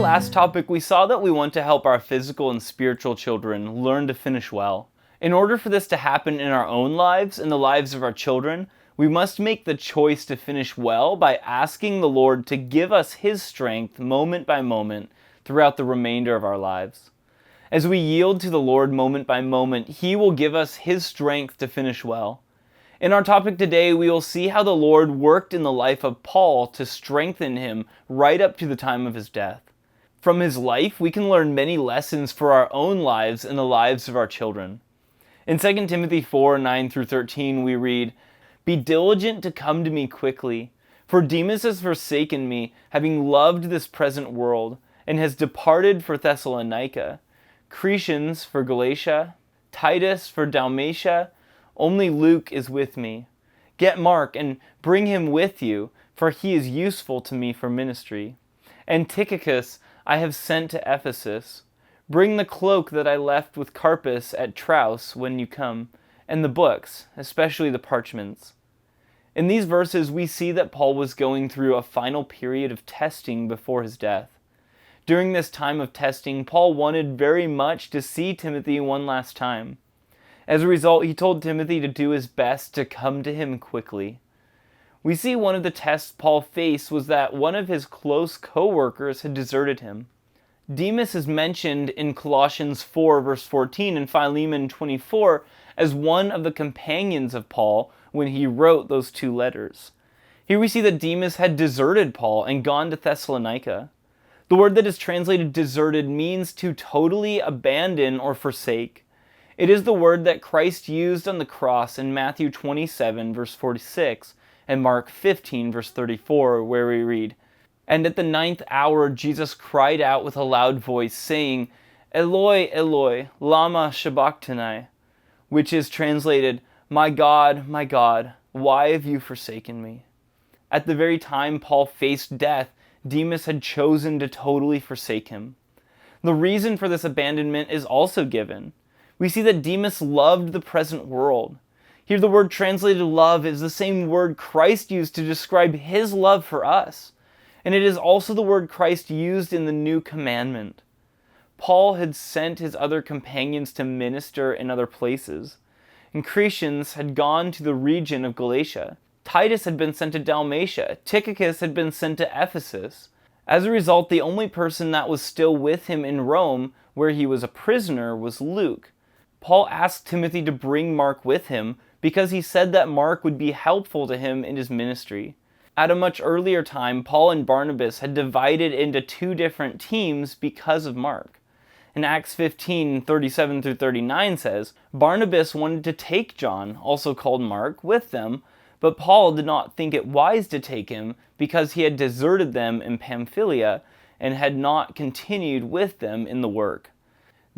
last topic, we saw that we want to help our physical and spiritual children learn to finish well. In order for this to happen in our own lives and the lives of our children, we must make the choice to finish well by asking the Lord to give us His strength moment by moment throughout the remainder of our lives. As we yield to the Lord moment by moment, He will give us His strength to finish well. In our topic today, we will see how the Lord worked in the life of Paul to strengthen him right up to the time of his death. From his life, we can learn many lessons for our own lives and the lives of our children. In 2 Timothy 4:9-13, we read, "Be diligent to come to me quickly, for Demas has forsaken me, having loved this present world, and has departed for Thessalonica, Crescens for Galatia, Titus for Dalmatia. Only Luke is with me. Get Mark and bring him with you, for he is useful to me for ministry. And Tychicus I have sent to Ephesus. Bring the cloak that I left with Carpus at Troas when you come, and the books, especially the parchments." In these verses, we see that Paul was going through a final period of testing before his death. During this time of testing, Paul wanted very much to see Timothy one last time. As a result, he told Timothy to do his best to come to him quickly. We see one of the tests Paul faced was that one of his close co-workers had deserted him. Demas is mentioned in Colossians 4 verse 14 and Philemon 24 as one of the companions of Paul when he wrote those two letters. Here we see that Demas had deserted Paul and gone to Thessalonica. The word that is translated deserted means to totally abandon or forsake. It is the word that Christ used on the cross in Matthew 27 verse 46 and Mark 15 verse 34, where we read, "And at the 9th hour Jesus cried out with a loud voice, saying, Eloi, Eloi, lama sabachthani," which is translated, my God, why have you forsaken me?" At the very time Paul faced death, Demas had chosen to totally forsake him. The reason for this abandonment is also given. We see that Demas loved the present world. Here the word translated love is the same word Christ used to describe His love for us. And it is also the word Christ used in the new commandment. Paul had sent his other companions to minister in other places. And Crescens had gone to the region of Galatia. Titus had been sent to Dalmatia. Tychicus had been sent to Ephesus. As a result, the only person that was still with him in Rome, where he was a prisoner, was Luke. Paul asked Timothy to bring Mark with him because he said that Mark would be helpful to him in his ministry. At a much earlier time, Paul and Barnabas had divided into two different teams because of Mark. In Acts 15:37-39 says, Barnabas wanted to take John, also called Mark, with them, but Paul did not think it wise to take him because he had deserted them in Pamphylia and had not continued with them in the work.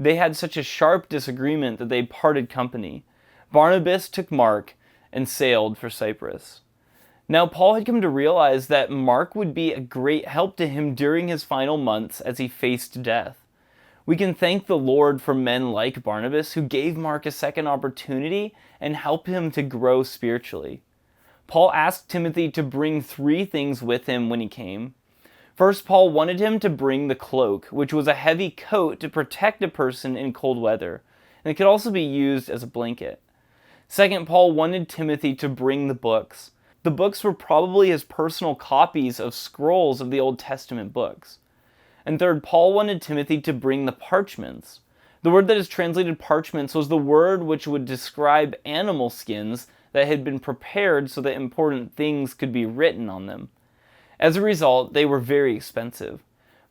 They had such a sharp disagreement that they parted company. Barnabas took Mark and sailed for Cyprus. Now Paul had come to realize that Mark would be a great help to him during his final months as he faced death. We can thank the Lord for men like Barnabas who gave Mark a second opportunity and helped him to grow spiritually. Paul asked Timothy to bring 3 things with him when he came. First, Paul wanted him to bring the cloak, which was a heavy coat to protect a person in cold weather, and it could also be used as a blanket. Second, Paul wanted Timothy to bring the books. The books were probably his personal copies of scrolls of the Old Testament books. And third, Paul wanted Timothy to bring the parchments. The word that is translated parchments was the word which would describe animal skins that had been prepared so that important things could be written on them. As a result, they were very expensive.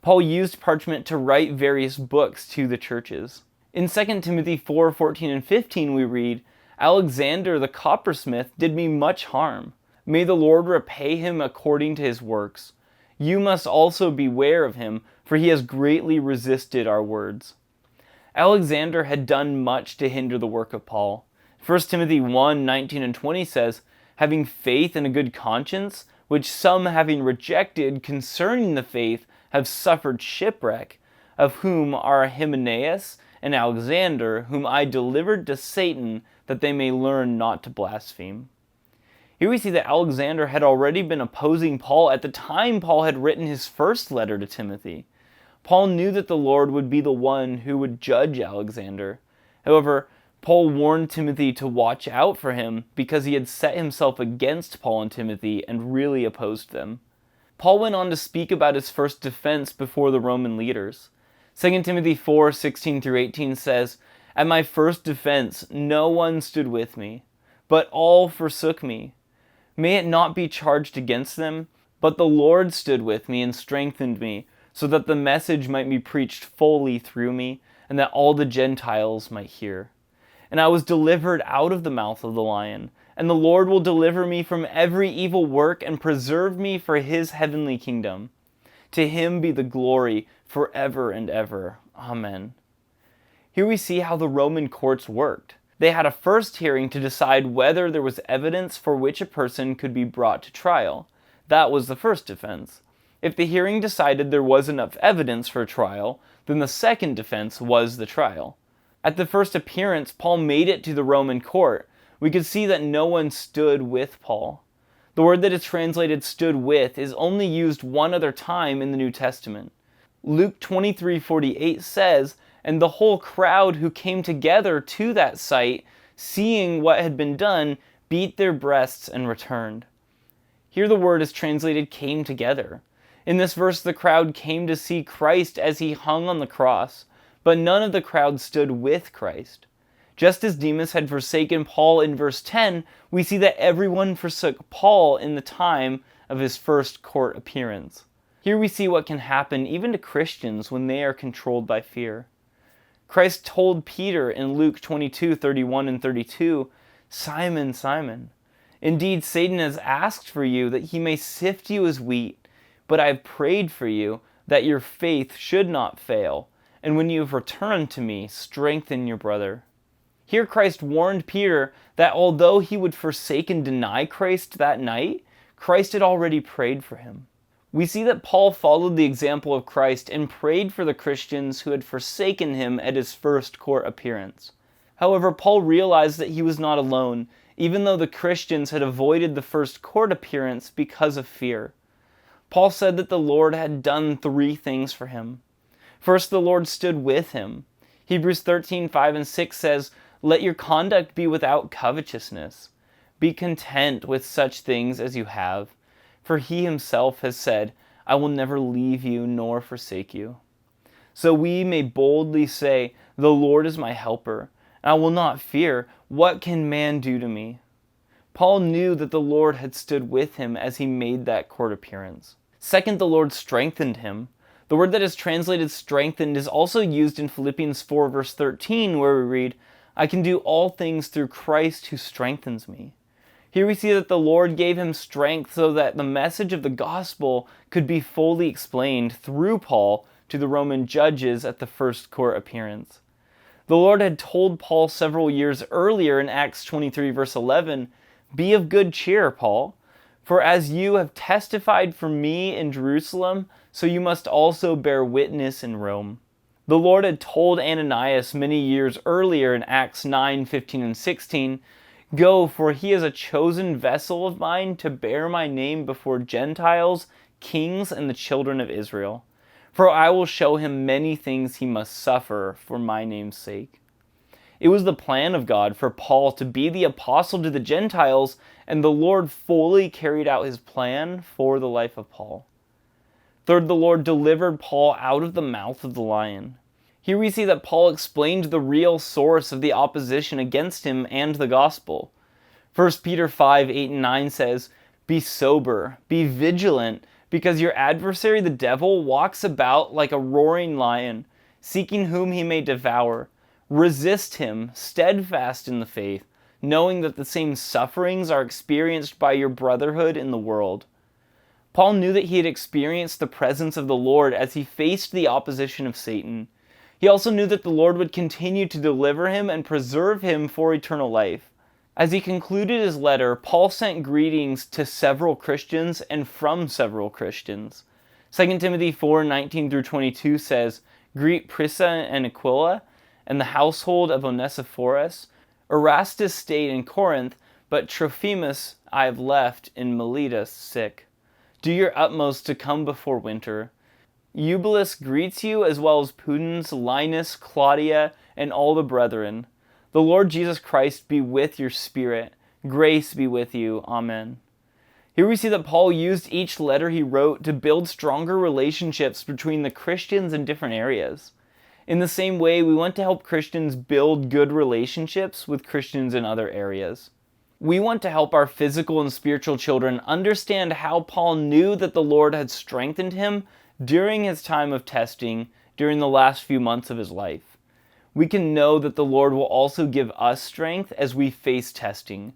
Paul used parchment to write various books to the churches. In 2 Timothy 4:14 and 15 we read, "Alexander the coppersmith did me much harm. May the Lord repay him according to his works. You must also beware of him, for he has greatly resisted our words." Alexander had done much to hinder the work of Paul. 1 Timothy 1:19 and 20 says, "Having faith and a good conscience, which some having rejected concerning the faith have suffered shipwreck, of whom are Hymenaeus and Alexander, whom I delivered to Satan, that they may learn not to blaspheme." Here we see that Alexander had already been opposing Paul at the time Paul had written his first letter to Timothy. Paul knew that the Lord would be the one who would judge Alexander. However, Paul warned Timothy to watch out for him because he had set himself against Paul and Timothy and really opposed them. Paul went on to speak about his first defense before the Roman leaders. 2 Timothy 4:16-18 says, "At my first defense no one stood with me, but all forsook me. May it not be charged against them, but the Lord stood with me and strengthened me, so that the message might be preached fully through me, and that all the Gentiles might hear. And I was delivered out of the mouth of the lion, and the Lord will deliver me from every evil work and preserve me for his heavenly kingdom. To him be the glory forever and ever. Amen." Here we see how the Roman courts worked. They had a first hearing to decide whether there was evidence for which a person could be brought to trial. That was the first defense. If the hearing decided there was enough evidence for a trial, then the second defense was the trial. At the first appearance, Paul made it to the Roman court. We could see that no one stood with Paul. The word that is translated "stood with" is only used one other time in the New Testament. Luke 23:48 says, "And the whole crowd who came together to that sight, seeing what had been done, beat their breasts and returned." Here the word is translated "came together." In this verse, the crowd came to see Christ as he hung on the cross, but none of the crowd stood with Christ. Just as Demas had forsaken Paul in verse 10, we see that everyone forsook Paul in the time of his first court appearance. Here we see what can happen even to Christians when they are controlled by fear. Christ told Peter in Luke 22:31-32, "Simon, Simon, indeed Satan has asked for you that he may sift you as wheat, but I have prayed for you that your faith should not fail, and when you have returned to me, strengthen your brother." Here Christ warned Peter that although he would forsake and deny Christ that night, Christ had already prayed for him. We see that Paul followed the example of Christ and prayed for the Christians who had forsaken him at his first court appearance. However, Paul realized that he was not alone, even though the Christians had avoided the first court appearance because of fear. Paul said that the Lord had done 3 things for him. First, the Lord stood with him. Hebrews 13:5-6 says, "Let your conduct be without covetousness. Be content with such things as you have. For he himself has said, I will never leave you nor forsake you." So we may boldly say, "The Lord is my helper, and I will not fear. What can man do to me?" Paul knew that the Lord had stood with him as he made that court appearance. Second, the Lord strengthened him. The word that is translated strengthened is also used in Philippians 4 verse 13, where we read, "I can do all things through Christ who strengthens me." Here we see that the Lord gave him strength so that the message of the gospel could be fully explained through Paul to the Roman judges at the first court appearance. The Lord had told Paul several years earlier in Acts 23 verse 11, "Be of good cheer, Paul, for as you have testified for me in Jerusalem, so you must also bear witness in Rome." The Lord had told Ananias many years earlier in Acts 9:15-16, "Go, for he is a chosen vessel of mine to bear my name before Gentiles, kings, and the children of Israel. For I will show him many things he must suffer for my name's sake." It was the plan of God for Paul to be the apostle to the Gentiles, and the Lord fully carried out his plan for the life of Paul. Third, the Lord delivered Paul out of the mouth of the lion. Here we see that Paul explained the real source of the opposition against him and the gospel. 1 Peter 5:8-9 says, "Be sober, be vigilant, because your adversary the devil walks about like a roaring lion, seeking whom he may devour. Resist him, steadfast in the faith, knowing that the same sufferings are experienced by your brotherhood in the world." Paul knew that he had experienced the presence of the Lord as he faced the opposition of Satan. He also knew that the Lord would continue to deliver him and preserve him for eternal life. As he concluded his letter, Paul sent greetings to several Christians and from several Christians. 2 Timothy 4:19-22 says, "Greet Prisca and Aquila and the household of Onesiphorus. Erastus stayed in Corinth, but Trophimus I have left in Miletus sick. Do your utmost to come before winter. Eubulus greets you, as well as Pudens, Linus, Claudia, and all the brethren. The Lord Jesus Christ be with your spirit. Grace be with you. Amen. Here we see that Paul used each letter he wrote to build stronger relationships between the Christians in different areas. In the same way, we want to help Christians build good relationships with Christians in other areas. We want to help our physical and spiritual children understand how Paul knew that the Lord had strengthened him during his time of testing during the last few months of his life. We can know that the Lord will also give us strength as we face testing.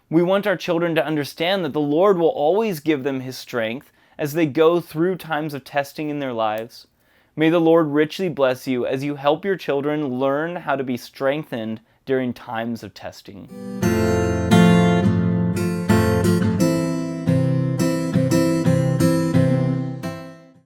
We want our children to understand that the Lord will always give them His strength as they go through times of testing in their lives. May the Lord richly bless you as you help your children learn how to be strengthened during times of testing.